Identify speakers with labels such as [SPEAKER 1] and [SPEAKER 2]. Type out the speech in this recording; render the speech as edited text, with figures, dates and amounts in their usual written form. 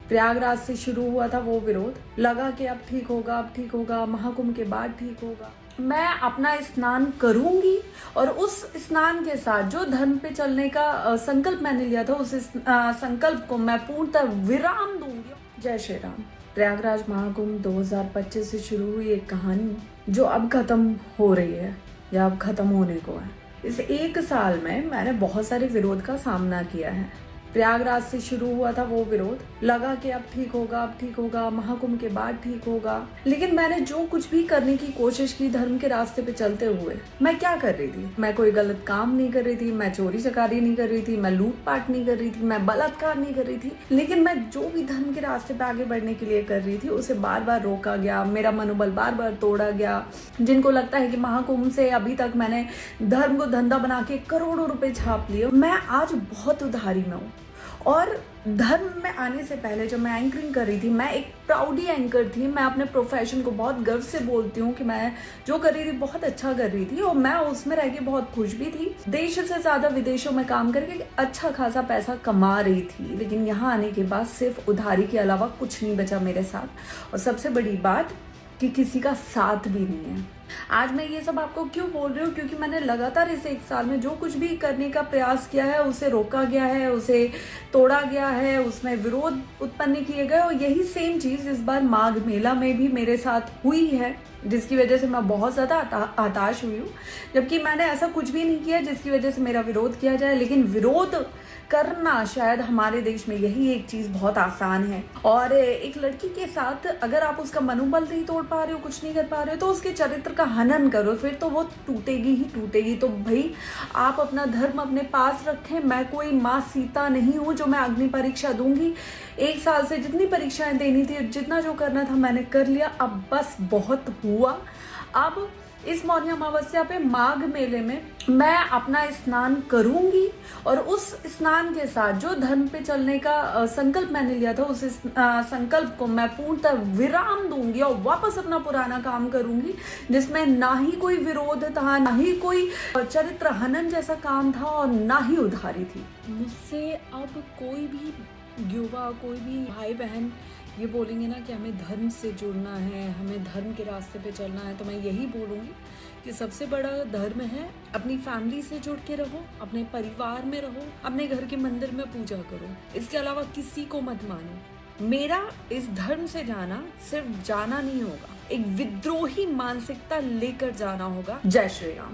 [SPEAKER 1] प्रयागराज से शुरू हुआ था वो विरोध, लगा कि अब ठीक होगा, अब ठीक होगा, महाकुंभ के बाद ठीक होगा। मैं अपना स्नान करूंगी और उस स्नान के साथ जो धर्म पे चलने का संकल्प मैंने लिया था, उस संकल्प को मैं पूर्णतः विराम दूंगी। जय श्री राम। प्रयागराज महाकुंभ 2025 से शुरू हुई एक कहानी जो अब खत्म हो रही है या अब खत्म होने को है। इस एक साल में मैंने बहुत सारे विरोध का सामना किया है। प्रयागराज से शुरू हुआ था वो विरोध, लगा कि अब ठीक होगा, अब ठीक होगा, महाकुंभ के बाद ठीक होगा। लेकिन मैंने जो कुछ भी करने की कोशिश की धर्म के रास्ते पे चलते हुए, मैं क्या कर रही थी? मैं कोई गलत काम नहीं कर रही थी, मैं चोरी चकारी नहीं कर रही थी, मैं लूटपाट नहीं कर रही थी, मैं बलात्कार नहीं कर रही थी। लेकिन मैं जो भी धर्म के रास्ते पे आगे बढ़ने के लिए कर रही थी, उसे बार बार रोका गया, मेरा मनोबल बार बार तोड़ा गया। जिनको लगता है कि महाकुंभ से अभी तक मैंने धर्म को धंधा बना के करोड़ों रुपए छाप लिए, मैं आज बहुत उधारी में हूँ। और धर्म में आने से पहले जब मैं एंकरिंग कर रही थी, मैं एक प्राउडी एंकर थी। मैं अपने प्रोफेशन को बहुत गर्व से बोलती हूँ कि मैं जो कर रही थी बहुत अच्छा कर रही थी और मैं उसमें रह के बहुत खुश भी थी। देश से ज्यादा विदेशों में काम करके अच्छा खासा पैसा कमा रही थी। लेकिन यहाँ आने के बाद सिर्फ उधारी के अलावा कुछ नहीं बचा मेरे साथ। और सबसे बड़ी बात कि किसी का साथ भी नहीं है। आज मैं ये सब आपको क्यों बोल रही हूँ? क्योंकि मैंने लगातार इस एक साल में जो कुछ भी करने का प्रयास किया है, उसे रोका गया है, उसे तोड़ा गया है, उसमें विरोध उत्पन्न किए गए। और यही सेम चीज इस बार माघ मेला में भी मेरे साथ हुई है, जिसकी वजह से मैं बहुत ज्यादा हताश हुई हूँ। जबकि मैंने ऐसा कुछ भी नहीं किया जिसकी वजह से मेरा विरोध किया जाए। लेकिन विरोध करना शायद हमारे देश में यही एक चीज बहुत आसान है। और एक लड़की के साथ अगर आप उसका मनोबल नहीं तोड़ पा रहे हो, कुछ नहीं कर पा रहे हो, तो उसके चरित्र का हनन करो, फिर तो वो टूटेगी ही टूटेगी। तो भाई आप अपना धर्म अपने पास रखें। मैं कोई माँ सीता नहीं हूँ जो मैं अग्नि परीक्षा दूंगी। एक साल से जितनी परीक्षाएं देनी थी, जितना जो करना था मैंने कर लिया। अब बस बहुत हुआ। अब इस मौनी अमावस्या पे माघ मेले में मैं अपना स्नान करूंगी और उस स्नान के साथ जो धर्म पे चलने का संकल्प मैंने लिया था, उस संकल्प को मैं पूर्णतः विराम दूंगी और वापस अपना पुराना काम करूंगी, जिसमें ना ही कोई विरोध था, ना ही कोई चरित्र हनन जैसा काम था और ना ही उधारी थी। मुझसे अब कोई भी युवा, कोई भी भाई बहन ये बोलेंगे ना कि हमें धर्म से जुड़ना है, हमें धर्म के रास्ते पे चलना है, तो मैं यही बोलूँगी कि सबसे बड़ा धर्म है अपनी फैमिली से जुड़ के रहो, अपने परिवार में रहो, अपने घर के मंदिर में पूजा करो। इसके अलावा किसी को मत मानो। मेरा इस धर्म से जाना सिर्फ जाना नहीं होगा, एक विद्रोही मानसिकता लेकर जाना होगा। जय श्री राम।